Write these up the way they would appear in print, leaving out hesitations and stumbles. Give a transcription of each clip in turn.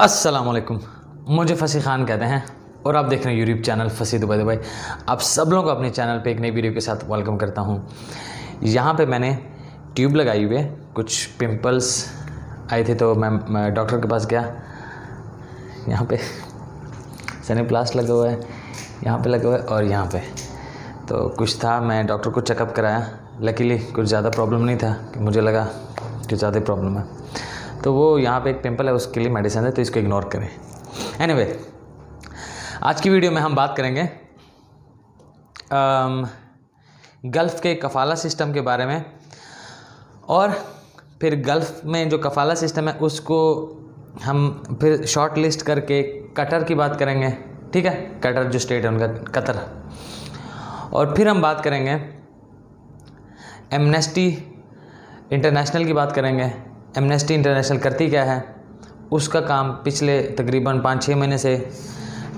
अस्सलामुअलैकुम, मुझे फसी खान कहते हैं और आप देख रहे हैं यूट्यूब चैनल फसी दुबई। आप सब लोगों को अपने चैनल पे एक नई वीडियो के साथ वेलकम करता हूं। यहाँ पे मैंने ट्यूब लगाई हुई है, कुछ पिंपल्स आए थे तो मैं डॉक्टर के पास गया। यहाँ पे सनीप्लास्ट लगा हुआ है, यहाँ पे लगा हुआ है और यहाँ पे तो कुछ था। मैं डॉक्टर को चेकअप कराया, लकीली कुछ ज़्यादा प्रॉब्लम नहीं था कि मुझे लगा कि ज़्यादा प्रॉब्लम है। तो वो यहाँ पे एक पिंपल है, उसके लिए मेडिसिन है, तो इसको इग्नोर करें। एनीवे, आज की वीडियो में हम बात करेंगे गल्फ़ के कफ़ाला सिस्टम के बारे में, और फिर गल्फ़ में जो कफ़ाला सिस्टम है उसको हम फिर शॉर्ट लिस्ट करके कतर की बात करेंगे। ठीक है, कतर जो स्टेट है उनका, कतर। और फिर हम बात करेंगे एमनेस्टी इंटरनेशनल की बात करेंगे। एमनेस्टी इंटरनेशनल करती क्या है, उसका काम पिछले तकरीबन 5-6 महीने से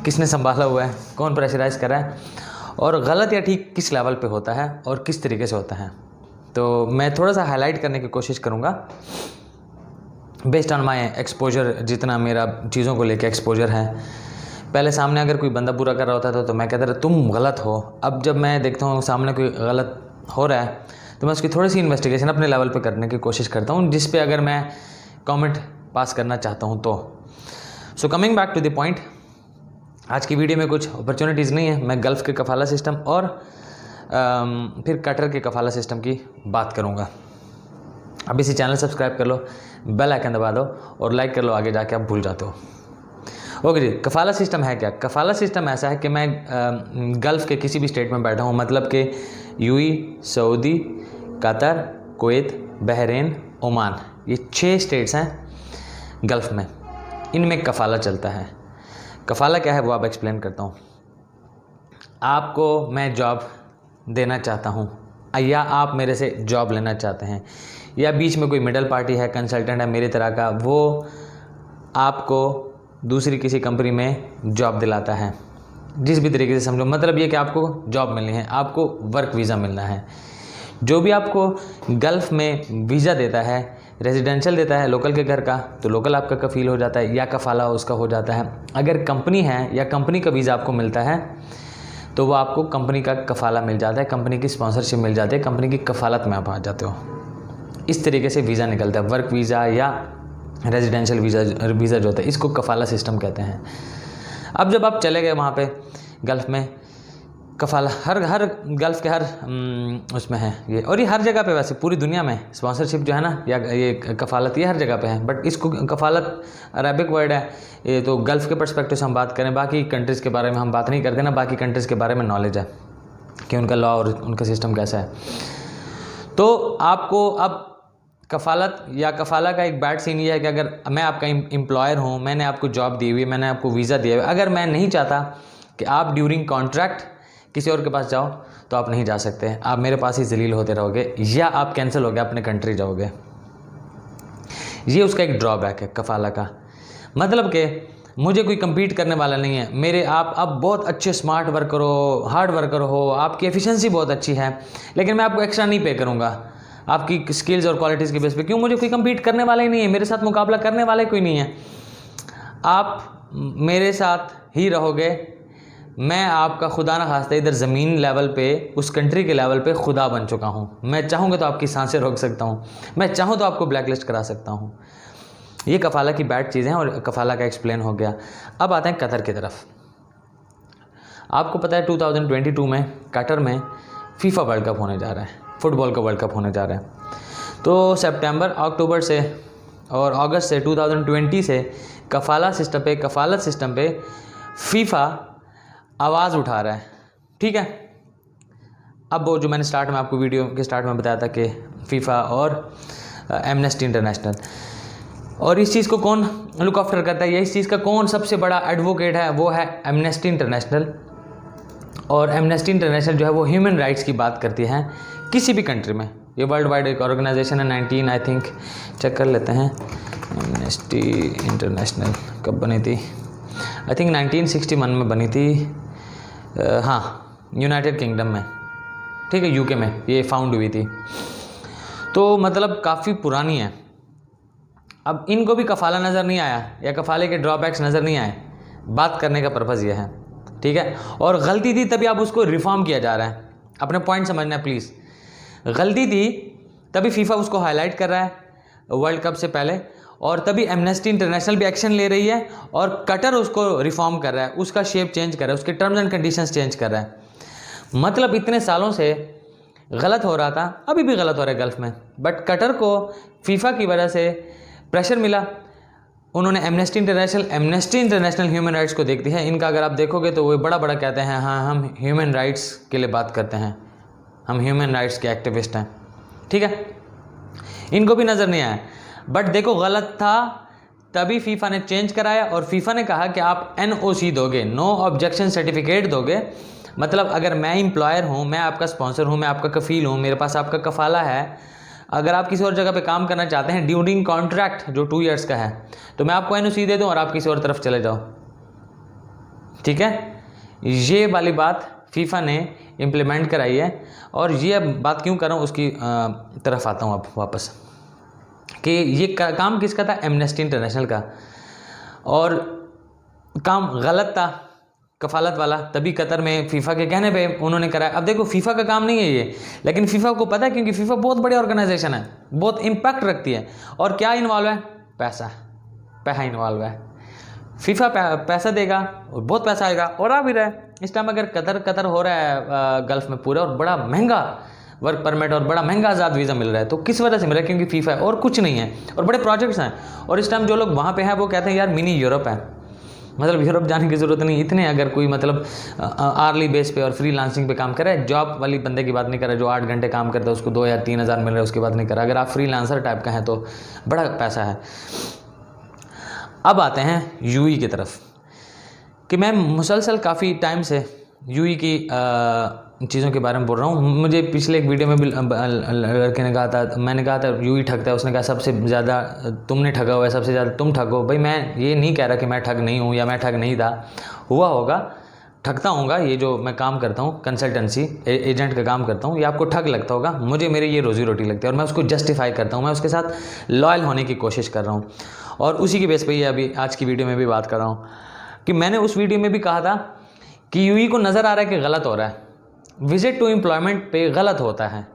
किसने संभाला हुआ है, कौन प्रेशराइज़ कर रहा है, और गलत या ठीक किस लेवल पे होता है और किस तरीके से होता है। तो मैं थोड़ा सा हाईलाइट करने की कोशिश करूँगा बेस्ड ऑन माय एक्सपोजर, जितना मेरा चीज़ों को लेकर एक्सपोजर है। पहले सामने अगर कोई बंदा बुरा कर रहा होता था तो मैं कहता था तुम गलत हो। अब जब मैं देखता हूँ सामने कोई गलत हो रहा है तो मैं उसकी थोड़ी सी इन्वेस्टिगेशन अपने लेवल पे करने की कोशिश करता हूँ, जिस पे अगर मैं कमेंट पास करना चाहता हूँ तो। So coming back to the point, आज की वीडियो में कुछ अपॉर्चुनिटीज़ नहीं है। मैं गल्फ़ के कफ़ाला सिस्टम और फिर कतर के कफ़ाला सिस्टम की बात करूँगा। अब इसी चैनल सब्सक्राइब कर लो, बेल आइकन दबा दो और लाइक कर लो, आगे जाके आप भूल जाते हो। ओके जी, कफ़ाला सिस्टम है क्या? कफ़ाला सिस्टम ऐसा है कि मैं गल्फ़ के किसी भी स्टेट में बैठा हूँ, मतलब कि UAE, Saudi, Qatar, Kuwait, Bahrain, Oman, ये 6 स्टेट्स हैं गल्फ़ में। इनमें कफ़ाला चलता है। कफ़ाला क्या है वो आप एक्सप्लेन करता हूँ। आपको मैं जॉब देना चाहता हूँ या आप मेरे से जॉब लेना चाहते हैं, या बीच में कोई मिडल पार्टी है, कंसल्टेंट है मेरी तरह का, वो आपको दूसरी किसी कंपनी में जॉब दिलाता है। जिस भी तरीके से समझो, मतलब ये कि आपको जॉब मिलनी है, आपको वर्क वीज़ा मिलना है। जो भी आपको गल्फ़ में वीज़ा देता है, रेजिडेंशियल देता है लोकल के घर का, तो लोकल आपका कफ़ील हो जाता है या कफ़ाला उसका हो जाता है। अगर कंपनी है या कंपनी का वीज़ा आपको मिलता है तो वो आपको कंपनी का कफ़ाला मिल जाता है, कंपनी की स्पॉन्सरशिप मिल जाती है, कंपनी की कफ़ालत में आप आ जाते हो। इस तरीके से वीज़ा निकलता है, वर्क वीज़ा या रेजिडेंशियल वीज़ा जो होता है, इसको कफ़ाला सिस्टम कहते हैं। अब जब आप चले गए वहाँ पे गल्फ़ में, कफ़ाला हर गल्फ़ के हर उसमें है ये, और ये हर जगह पे, वैसे पूरी दुनिया में स्पॉन्सरशिप जो है ना, या ये कफ़ालत, ये हर जगह पे है। बट इसको कफ़ालत अरबिक वर्ड है ये, तो गल्फ़ के पर्सपेक्टिव से हम बात करें, बाकी कंट्रीज़ के बारे में हम बात नहीं करते ना। बाकी कंट्रीज़ के बारे में नॉलेज है कि उनका लॉ और उनका सिस्टम कैसा है। तो आपको अब कफ़ालत या कफ़ाला का एक बैड सीन ये है कि अगर मैं आपका एम्प्लॉयर हूँ, मैंने आपको जॉब दी हुई है, मैंने आपको वीज़ा दिया हुआ है, अगर मैं नहीं चाहता कि आप ड्यूरिंग कॉन्ट्रैक्ट किसी और के पास जाओ तो आप नहीं जा सकते। आप मेरे पास ही जलील होते रहोगे या आप कैंसिल हो गए, अपने कंट्री जाओगे। ये उसका एक ड्रॉबैक है कफ़ाला का। मतलब कि मुझे कोई कम्पीट करने वाला नहीं है मेरे, आप बहुत अच्छे स्मार्ट वर्कर हो, हार्ड वर्कर हो, आपकी एफिशिएंसी बहुत अच्छी है, लेकिन मैं आपको एक्स्ट्रा नहीं पे करूँगा आपकी स्किल्स और क्वालिटीज़ के बेस पे। क्यों? मुझे कोई कम्पीट करने वाला ही नहीं है, मेरे साथ मुकाबला करने वाला कोई नहीं है। आप मेरे साथ ही रहोगे, मैं आपका खुदा ना खास्ता इधर ज़मीन लेवल पे, उस कंट्री के लेवल पे खुदा बन चुका हूँ। मैं चाहूँगा तो आपकी सांसें रोक सकता हूँ, मैं चाहूँ तो आपको ब्लैक लिस्ट करा सकता हूँ। ये कफ़ाला की बैड चीज़ें हैं और कफ़ाला का एक्सप्लेन हो गया। अब आते हैं कतर की तरफ। आपको पता है 2022 में कतर में फीफा वर्ल्ड कप होने जा रहा है, फुटबॉल का वर्ल्ड कप होने जा रहा है। तो सितंबर, अक्टूबर से और अगस्त से 2020 से कफ़ालत सिस्टम पे फीफा आवाज़ उठा रहा है। ठीक है, अब वो जो मैंने स्टार्ट में आपको वीडियो के स्टार्ट में बताया था कि फीफा और एमनेस्टी इंटरनेशनल, और इस चीज़ को कौन लुक आफ्टर करता है या इस चीज़ का कौन सबसे बड़ा एडवोकेट है, वो है एमनेस्टी इंटरनेशनल। और एमनेस्टी इंटरनेशनल जो है वो ह्यूमन राइट्स की बात करती है किसी भी कंट्री में। ये वर्ल्ड वाइड एक ऑर्गेनाइजेशन है, 19 आई थिंक, चेक कर लेते हैं। एमनेस्टी इंटरनेशनल कब बनी थी? आई थिंक 1961 में बनी थी। हाँ, यूनाइटेड किंगडम में, ठीक है, यूके में ये फाउंड हुई थी। तो मतलब काफ़ी पुरानी है। अब इनको भी कफाला नज़र नहीं आया या कफाले के ड्रॉबैक्स नज़र नहीं आए, बात करने का पर्पज़ ये है, ठीक है। और गलती थी तभी आप उसको रिफॉर्म किया जा रहा है, अपने पॉइंट समझना है प्लीज़। गलती थी तभी फीफा उसको हाईलाइट कर रहा है वर्ल्ड कप से पहले, और तभी एमनेस्टी इंटरनेशनल भी एक्शन ले रही है और कतर उसको रिफॉर्म कर रहा है, उसका शेप चेंज कर रहा है, उसके टर्म्स एंड कंडीशंस चेंज कर रहा है। मतलब इतने सालों से गलत हो रहा था, अभी भी गलत हो रहा है गल्फ़ में, बट कतर को फीफा की वजह से प्रेशर मिला। उन्होंने एमनेस्टी इंटरनेशनल ह्यूमन राइट्स को देखती है। इनका अगर आप देखोगे तो वो बड़ा बड़ा कहते हैं हाँ हम ह्यूमन राइट्स के लिए बात करते हैं, हम ह्यूमन राइट्स के एक्टिविस्ट हैं, ठीक है। इनको भी नज़र नहीं आया, बट देखो गलत था तभी फीफा ने चेंज कराया और फीफा ने कहा कि आप NOC दोगे, नो ऑब्जेक्शन सर्टिफिकेट दोगे। मतलब अगर मैं एम्प्लॉयर हूँ, मैं आपका स्पॉन्सर हूँ, मैं आपका कफ़ील हूँ, मेरे पास आपका कफ़ाला है, अगर आप किसी और जगह पे काम करना चाहते हैं ड्यूरिंग कॉन्ट्रैक्ट जो 2 ईयर्स का है, तो मैं आपको NOC दे दूँ और आप किसी और तरफ चले जाओ, ठीक है। ये वाली बात फीफा ने इम्प्लीमेंट कराई है। और ये अब बात क्यों कर रहा हूँ उसकी तरफ आता हूँ अब वापस, कि ये काम किसका था, एमनेस्टी इंटरनेशनल का, और काम गलत था कफालत वाला, तभी कतर में फीफा के कहने पे उन्होंने कराया। अब देखो फीफा का काम नहीं है ये, लेकिन फीफा को पता है क्योंकि फीफा बहुत बड़ी ऑर्गेनाइजेशन है, बहुत इम्पैक्ट रखती है। और क्या इन्वॉल्व है, पैसा इन्वॉल्व है। फीफा पैसा देगा और बहुत पैसा आएगा, और आ भी रहा है इस टाइम। अगर कतर हो रहा है गल्फ़ में पूरा, और बड़ा महंगा वर्क परमिट और बड़ा महंगा आज़ाद वीज़ा मिल रहा है, तो किस वजह से मिल रहा है, क्योंकि फीफा है और कुछ नहीं है, और बड़े प्रोजेक्ट्स हैं। और इस टाइम जो लोग वहाँ पे हैं वो कहते हैं यार मिनी यूरोप है, मतलब यूरोप जाने की ज़रूरत नहीं। इतने अगर कोई मतलब आर्ली बेस पे और फ्रीलांसिंग पे काम करे, जॉब वाली बंदे की बात नहीं कर रहा जो 8 घंटे काम करता है उसको 2 या 3 हज़ार मिल रहा है, उसकी बात नहीं कर रहा। अगर आप फ्रीलांसर टाइप का हैं तो बड़ा पैसा है। अब आते हैं यूई की तरफ, कि मैं मुसलसल काफ़ी टाइम से यूई की चीज़ों के बारे में बोल रहा हूँ। मुझे पिछले एक वीडियो में भी लड़के ने कहा था, मैंने कहा था यूई ठगता है, उसने कहा सबसे ज़्यादा तुमने ठगा हुआ है, सबसे ज़्यादा तुम ठगो। भाई मैं ये नहीं कह रहा कि मैं ठग नहीं हूँ या मैं ठग नहीं था, हुआ होगा, ठगता हूँगा। ये जो मैं काम करता हूँ कंसल्टेंसी एजेंट का काम करता हूँ, ये आपको ठग लगता होगा, मुझे मेरी ये रोज़ी रोटी लगती है और मैं उसको जस्टिफाई करता हूँ, मैं उसके साथ लॉयल होने की कोशिश कर रहा हूँ। और उसी की बेस पे ये अभी आज की वीडियो में भी बात कर रहा हूँ कि मैंने उस वीडियो में भी कहा था कि यूई को नज़र आ रहा है कि गलत हो रहा है, विजिट टू एम्प्लॉयमेंट पे गलत होता है,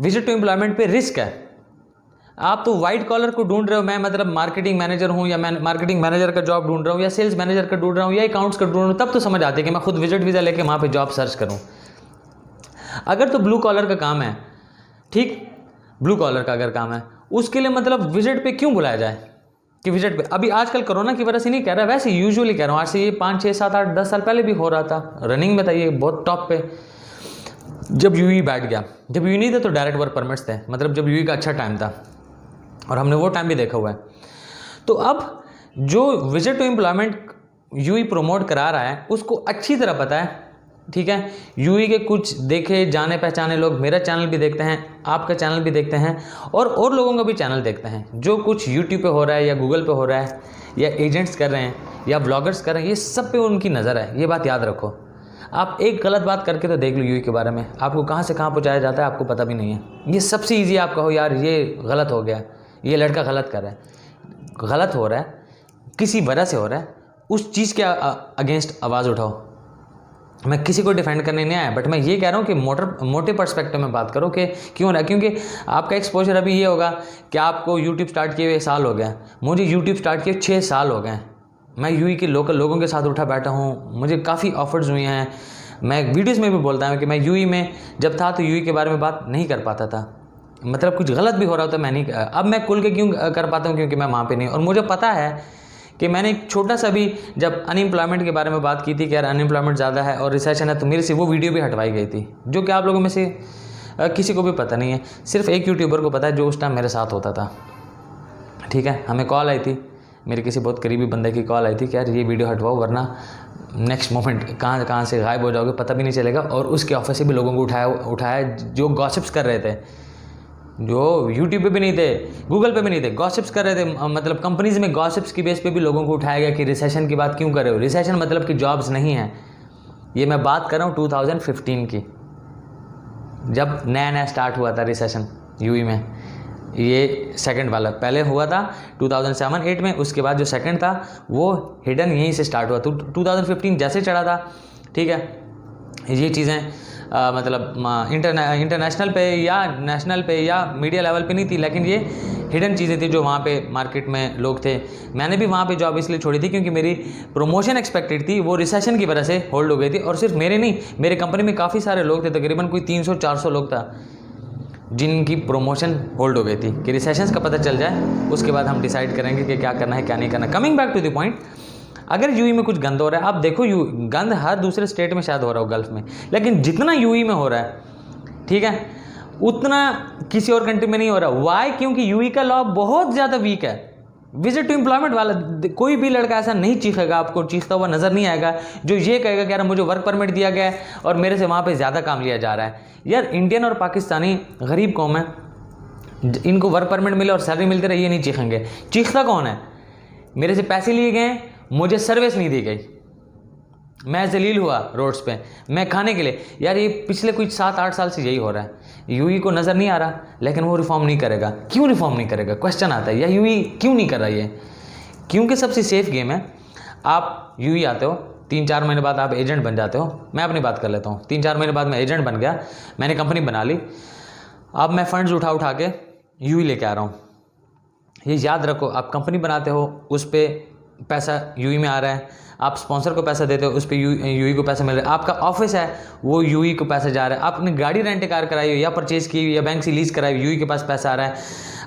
विजिट टू एम्प्लॉयमेंट पे रिस्क है। आप तो वाइट कॉलर को ढूंढ रहे हो, मैं मतलब मार्केटिंग मैनेजर हूँ या मैं मार्केटिंग मैनेजर का जॉब ढूंढ रहा हूँ या सेल्स मैनेजर का ढूंढ रहा हूँ या अकाउंट्स का ढूंढ रहा हूँ, तब तो समझ आती है कि मैं खुद विजिट वीज़ा लेके वहाँ पे जॉब सर्च करूँ। अगर तो ब्लू कॉलर का काम है, ठीक, ब्लू कॉलर का अगर काम है, उसके लिए मतलब विजिट पे क्यों बुलाया जाए कि विजिट पे। अभी आजकल कोरोना की वजह से नहीं कह रहा, वैसे यूजुअली कह रहा हूँ, आज से ये 5, 6, 7, 8, 10 साल पहले भी हो रहा था, रनिंग में था ये बहुत टॉप पे। जब यूई बैठ गया, जब यूई नहीं थे तो डायरेक्ट वर्क परमिट्स थे, मतलब जब यूई का अच्छा टाइम था, और हमने वो टाइम भी देखा हुआ है। तो अब जो visit to employment UAE promote करा रहा है उसको अच्छी तरह पता है, ठीक है। यूई के कुछ देखे जाने पहचाने लोग मेरा चैनल भी देखते हैं, आपका चैनल भी देखते हैं, और लोगों का भी चैनल देखते हैं। जो कुछ यूट्यूब पे हो रहा है या गूगल पे हो रहा है या एजेंट्स कर रहे हैं या ब्लॉगर्स कर रहे हैं, ये सब पे उनकी नज़र है, ये बात याद रखो। आप एक गलत बात करके तो देख लो यूई के बारे में, आपको कहाँ से कहाँ पहुँचाया जाता है आपको पता भी नहीं है। ये सबसे ईजी आप कहो यार ये गलत हो गया, ये लड़का गलत कर रहा है, गलत हो रहा है, किसी वजह से हो रहा है, उस चीज़ के अगेंस्ट आवाज़ उठाओ। मैं किसी को डिफेंड करने नहीं आया, बट मैं ये कह रहा हूँ कि मोटे पर्सपेक्टिव में बात करो कि क्यों हो रहा है। क्योंकि आपका एक्सपोजर अभी ये होगा कि आपको यूट्यूब स्टार्ट किए हुए साल हो गया, मुझे यूट्यूब स्टार्ट किए 6 साल हो गए। मैं यूई के लोकल लोगों के साथ उठा बैठा हूँ, मुझे काफ़ी ऑफर्स हुई हैं। मैं वीडियोज़ में भी बोलता हूँ कि मैं यूई में जब था तो यूई के बारे में बात नहीं कर पाता था, मतलब कुछ गलत भी हो रहा होता मैं नहीं, अब मैं खुल के क्यों कर पाता हूँ, क्योंकि मैं वहाँ पे नहीं। और मुझे पता है कि मैंने एक छोटा सा भी जब अनएम्प्लॉयमेंट के बारे में बात की थी कि यार अनएम्प्लॉयमेंट ज़्यादा है और रिसेशन है, तो मेरे से वो वीडियो भी हटवाई गई थी, जो कि आप लोगों में से किसी को भी पता नहीं है, सिर्फ एक यूट्यूबर को पता है जो उस टाइम मेरे साथ होता था, ठीक है। हमें कॉल आई थी, मेरे किसी बहुत करीबी बंदे की कॉल आई थी कि यार ये वीडियो हटवाओ वरना नेक्स्ट मोमेंट कहाँ से गायब हो जाओगे पता भी नहीं चलेगा। और उसके ऑफिस से भी लोगों को उठाया जो गॉसिप्स कर रहे थे, जो यूट्यूब पे भी नहीं थे, गूगल पे भी नहीं थे, गॉसिप्स कर रहे थे, मतलब कंपनीज में गॉसिप्स की बेस पे भी लोगों को उठाया गया कि रिसेशन की बात क्यों कर रहे हो, रिसेशन मतलब कि जॉब्स नहीं है। ये मैं बात कर रहा हूँ 2015 की, जब नया नया स्टार्ट हुआ था रिसेशन यूई में। ये सेकंड वाला पहले हुआ था 2007-8 में, उसके बाद जो सेकंड था वो हिडन यहीं से स्टार्ट हुआ। तो 2015 जैसे चढ़ा था, ठीक है, ये चीज़ें मतलब इंटरनेशनल पे या नेशनल पे या मीडिया लेवल पे नहीं थी, लेकिन ये हिडन चीज़ें थी जो वहाँ पे मार्केट में लोग थे। मैंने भी वहाँ पे जॉब इसलिए छोड़ी थी क्योंकि मेरी प्रमोशन एक्सपेक्टेड थी, वो रिसेशन की वजह से होल्ड हो गई थी। और सिर्फ मेरे नहीं, मेरे कंपनी में काफ़ी सारे लोग थे, तकरीबन कोई 300-400 लोग था जिनकी प्रमोशन होल्ड हो गई थी कि रिसेशंस का पता चल जाए, उसके बाद हम डिसाइड करेंगे कि क्या करना है क्या नहीं करना। Coming back to the point, अगर यूई में कुछ गंद हो रहा है, आप देखो गंद हर दूसरे स्टेट में शायद हो रहा हो गल्फ में, लेकिन जितना यूई में हो रहा है, ठीक है, उतना किसी और कंट्री में नहीं हो रहा। वाई? क्योंकि यूई का लॉ बहुत ज़्यादा वीक है। विजिट टू एम्प्लॉयमेंट वाला कोई भी लड़का ऐसा नहीं चीखेगा, आपको चीखता हुआ नज़र नहीं आएगा जो ये कहेगा कि यार मुझे वर्क परमिट दिया गया है और मेरे से वहाँ पे ज़्यादा काम लिया जा रहा है। यार इंडियन और पाकिस्तानी गरीब कौम है, इनको वर्क परमिट मिले और सैलरी मिलती रहे, ये नहीं चीखेंगे। चीखता कौन है? मेरे से पैसे लिए गए, मुझे सर्विस नहीं दी गई, मैं जलील हुआ रोड्स पे, मैं खाने के लिए। यार ये पिछले कुछ 7-8 साल से यही हो रहा है। यूई को नज़र नहीं आ रहा, लेकिन वो रिफॉर्म नहीं करेगा। क्यों रिफॉर्म नहीं करेगा? क्वेश्चन आता है, या यूई क्यों नहीं कर रहा ये? क्योंकि सबसे सेफ गेम है। आप यूई आते हो, 3-4 महीने बाद आप एजेंट बन जाते हो। मैं अपनी बात कर लेता हूँ, 3-4 महीने बाद मैं एजेंट बन गया, मैंने कंपनी बना ली, अब मैं फंड्स उठा के यूई लेके आ रहा हूँ। ये याद रखो, आप कंपनी बनाते हो, उस पर पैसा यूई में आ रहा है, आप स्पॉन्सर को पैसा देते हो, उस पर यूई को पैसा मिल रहा है, आपका ऑफिस है वो यूई को पैसा जा रहा है, आपने गाड़ी रेंट कार कराई हो या परचेज की हुई या बैंक से लीज कराई हुई, यूई के पास पैसा आ रहा है।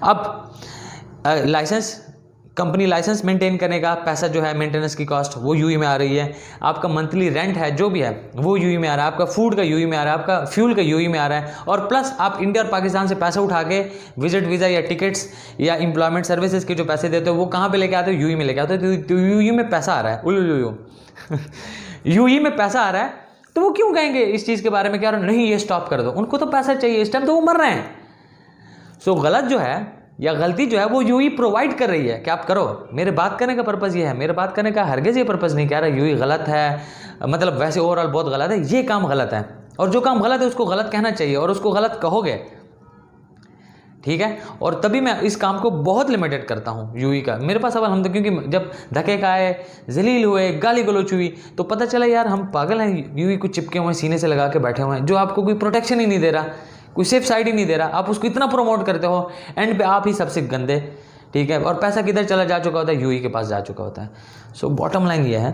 अब लाइसेंस, कंपनी लाइसेंस मेंटेन करने का पैसा जो है, मेंटेनेंस की कॉस्ट वो यूई में आ रही है, आपका मंथली रेंट है जो भी है वो यूई में आ रहा है, आपका फूड का यूई में आ रहा है, आपका फ्यूल का यूई में आ रहा है, और प्लस आप इंडिया और पाकिस्तान से पैसा उठा के विजिट वीज़ा या टिकट्स या एम्प्लॉयमेंट सर्विसेज के जो पैसे देते हो वो कहाँ पे लेके आते हो? यूई में लेके आते हो। तो यूई में पैसा आ रहा है, यूई में पैसा आ रहा है, तो वो क्यों कहेंगे इस चीज़ के बारे में कि यार नहीं ये स्टॉप कर दो? उनको तो पैसा चाहिए इस टाइम, तो वो मर रहे हैं। सो गलत जो है या गलती जो है वो यूई प्रोवाइड कर रही है कि आप करो। मेरे बात करने का पर्पज़ ये है, मेरे बात करने का हरगिज़ ये पर्पज़ नहीं कह रहा यूई गलत है, मतलब वैसे ओवरऑल बहुत गलत है, ये काम गलत है, और जो काम गलत है उसको गलत कहना चाहिए और उसको गलत कहोगे, ठीक है। और तभी मैं इस काम को बहुत लिमिटेड करता हूँ यूई का। मेरे पास सवाल हम तो, क्योंकि जब धक्के खाए, जलील हुए, गाली गलोच हुई, तो पता चला यार हम पागल हैं, यूई को चिपके हुए सीने से लगा के बैठे हुए हैं, जो आपको कोई प्रोटेक्शन ही नहीं दे रहा, कोई सेफ साइड ही नहीं दे रहा, आप उसको इतना प्रमोट करते हो, एंड पे आप ही सबसे गंदे, ठीक है। और पैसा किधर चला जा चुका होता है? यूई के पास जा चुका होता है। सो बॉटम लाइन ये है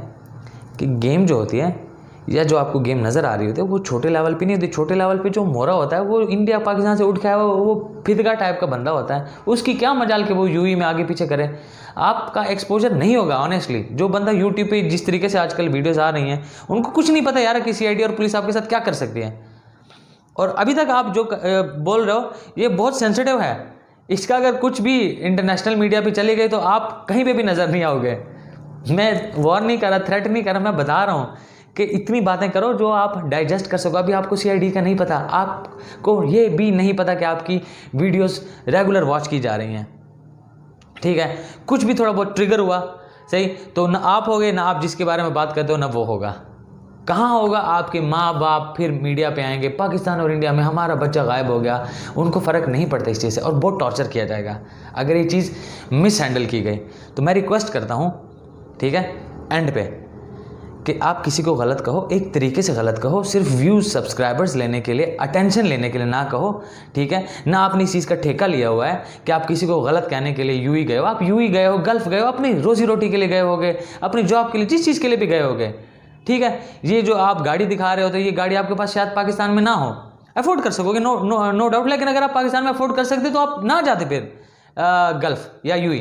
कि गेम जो होती है या जो आपको गेम नज़र आ रही होती है वो छोटे लेवल पे नहीं होती। छोटे लेवल पे जो मोरा होता है वो इंडिया पाकिस्तान से उठ के आया वो फिदगा टाइप का बंदा होता है, उसकी क्या मजाल के वो यूई में आगे पीछे करे, आपका एक्सपोजर नहीं होगा। ऑनेस्टली जो बंदा यूट्यूब पे जिस तरीके से आजकल वीडियोस आ रही हैं, उनको कुछ नहीं पता यार कि CID और पुलिस आपके साथ क्या कर सकती है। और अभी तक आप जो बोल रहे हो ये बहुत सेंसिटिव है, इसका अगर कुछ भी इंटरनेशनल मीडिया पे चली गई तो आप कहीं पे भी नज़र नहीं आओगे। मैं वॉर नहीं कर रहा, थ्रेट नहीं कर रहा, मैं बता रहा हूँ कि इतनी बातें करो जो आप डाइजेस्ट कर सको। अभी आपको CID का नहीं पता, आपको ये भी नहीं पता कि आपकी वीडियोस रेगुलर वॉच की जा रही हैं, ठीक है। कुछ भी थोड़ा बहुत ट्रिगर हुआ सही तो ना आप होगे, ना आप जिसके बारे में बात करते हो ना वो होगा। कहाँ होगा? आपके माँ बाप फिर मीडिया पे आएंगे, पाकिस्तान और इंडिया में हमारा बच्चा गायब हो गया, उनको फ़र्क नहीं पड़ता इस चीज़ से, और बहुत टॉर्चर किया जाएगा अगर ये चीज़ मिस हैंडल की गई। तो मैं रिक्वेस्ट करता हूँ, ठीक है, एंड पे कि आप किसी को गलत कहो, एक तरीके से गलत कहो, सिर्फ व्यूज़ सब्सक्राइबर्स लेने के लिए, अटेंशन लेने के लिए ना कहो, ठीक है ना। आपने इस चीज़ का ठेका लिया हुआ है कि आप किसी को गलत कहने के लिए यूई गए हो, आप यूई गए हो, गल्फ़ गए हो, अपनी रोज़ी रोटी के लिए गए होगे, अपनी जॉब के लिए, जिस चीज़ के लिए भी गए होगे, ठीक है। ये जो आप गाड़ी दिखा रहे हो तो ये गाड़ी आपके पास शायद पाकिस्तान में ना हो, अफोर्ड कर सकोगे, नो डाउट, लेकिन अगर आप पाकिस्तान में अफोर्ड कर सकते तो आप ना जाते फिर गल्फ़ या यूई।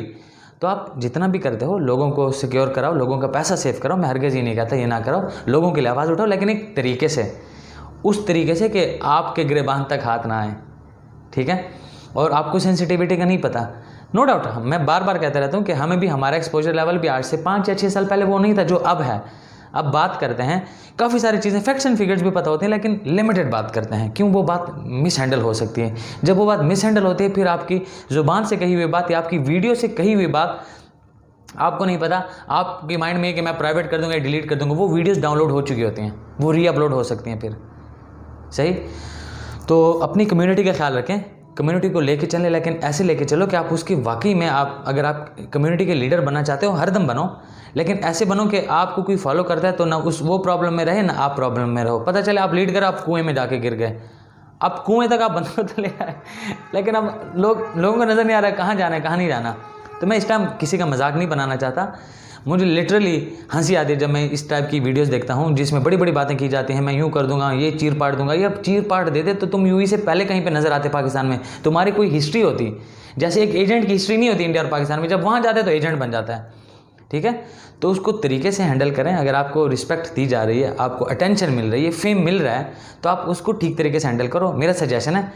तो आप जितना भी करते हो लोगों को सिक्योर कराओ, लोगों का पैसा सेव करो। मैं हरगिज़ ये नहीं कहता ये ना करो, लोगों के लिए आवाज़ उठाओ, लेकिन एक तरीके से, उस तरीके से कि आपके गिरेबान तक हाथ ना आए, ठीक है। और आपको सेंसिटिविटी का नहीं पता, नो डाउट, मैं बार बार कहता रहता हूँ कि हमें भी हमारा एक्सपोजर लेवल भी आज से 5 या 6 साल पहले वो नहीं था जो अब है। अब बात करते हैं काफ़ी सारी चीज़ें, फैक्ट्स एंड फिगर्स भी पता होते हैं, लेकिन लिमिटेड बात करते हैं। क्यों? वो बात मिस हैंडल हो सकती है। जब वो बात मिस हैंडल होती है फिर आपकी ज़ुबान से कही हुई बात या आपकी वीडियो से कही हुई बात आपको नहीं पता, आपके माइंड में कि मैं प्राइवेट कर दूंगा या डिलीट कर दूंगा, वो वीडियोस डाउनलोड हो चुकी होती हैं, वो री अपलोड हो सकती हैं फिर, सही। तो अपनी कम्युनिटी का ख्याल रखें, कम्युनिटी को लेके चलें, लेकिन ऐसे लेके चलो कि आप उसकी वाकई में आप अगर आप कम्युनिटी के लीडर बनना चाहते हो हरदम बनो, लेकिन ऐसे बनो कि आपको कोई फॉलो करता है तो ना वो प्रॉब्लम में रहे ना आप प्रॉब्लम में रहो। पता चले आप लीड कर आप कुएं में जाके गिर गए, अब कुएं तक आप बंदों तो ले आए, लेकिन अब लोगों को नज़र नहीं आ रहा है कहाँ जाना है कहाँ नहीं जाना। तो मैं इस टाइम किसी का मजाक नहीं बनाना चाहता, मुझे लिटरली हंसी आती है जब मैं इस टाइप की वीडियोस देखता हूँ जिसमें बड़ी बड़ी बातें की जाती हैं, मैं यूँ कर दूंगा, ये चीर पाट दूंगा। ये अब चीर पाट देते तो तुम यूं ही से पहले कहीं पे नज़र आते पाकिस्तान में, तुम्हारी कोई हिस्ट्री होती। जैसे एक एजेंट की हिस्ट्री नहीं होती इंडिया और पाकिस्तान में, जब वहाँ जाते तो एजेंट बन जाता है, ठीक है। तो उसको तरीके से हैंडल करें। अगर आपको रिस्पेक्ट दी जा रही है, आपको अटेंशन मिल रही है, फेम मिल रहा है, तो आप उसको ठीक तरीके से हैंडल करो। मेरा सजेशन है,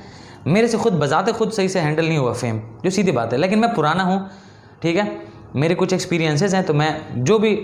मेरे से खुद बजाते खुद सही से हैंडल नहीं हुआ फेम, जो सीधी बात है, लेकिन मैं पुराना हूँ, ठीक है, मेरे कुछ एक्सपीरियंसेस हैं। तो मैं जो भी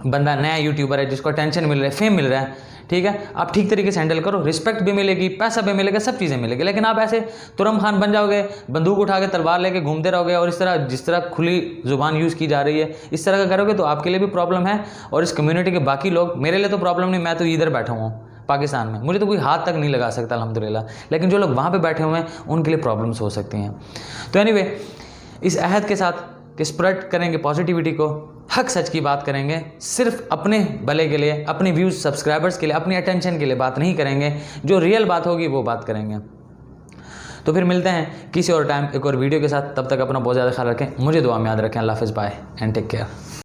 बंदा नया यूट्यूबर है जिसको अटेंशन मिल रहा है, फेम मिल रहा है, ठीक है, आप ठीक तरीके से हैंडल करो, रिस्पेक्ट भी मिलेगी, पैसा भी मिलेगा, सब चीज़ें मिलेगी। लेकिन आप ऐसे तुरम खान बन जाओगे, बंदूक उठा के तलवार लेके घूमते रहोगे और इस तरह जिस तरह खुली ज़ुबान यूज़ की जा रही है इस तरह का करोगे तो आपके लिए भी प्रॉब्लम है और इस कम्युनिटी के बाकी लोग, मेरे लिए तो प्रॉब्लम नहीं, मैं तो इधर बैठा हुआ हूँ पाकिस्तान में, मुझे तो कोई हाथ तक नहीं लगा सकता अल्हम्दुलिल्लाह, लेकिन जो लोग वहाँ पर बैठे हुए हैं उनके लिए प्रॉब्लम्स हो सकती हैं। तो एनीवे, इस अहद के साथ कि स्प्रेड करेंगे पॉजिटिविटी को, हक सच की बात करेंगे, सिर्फ अपने भले के लिए, अपने व्यूज़ सब्सक्राइबर्स के लिए, अपनी अटेंशन के लिए बात नहीं करेंगे, जो रियल बात होगी वो बात करेंगे। तो फिर मिलते हैं किसी और टाइम एक और वीडियो के साथ, तब तक अपना बहुत ज़्यादा ख्याल रखें, मुझे दुआ में याद रखें। अल्लाह हाफ़िज़, बाय एंड टेक केयर।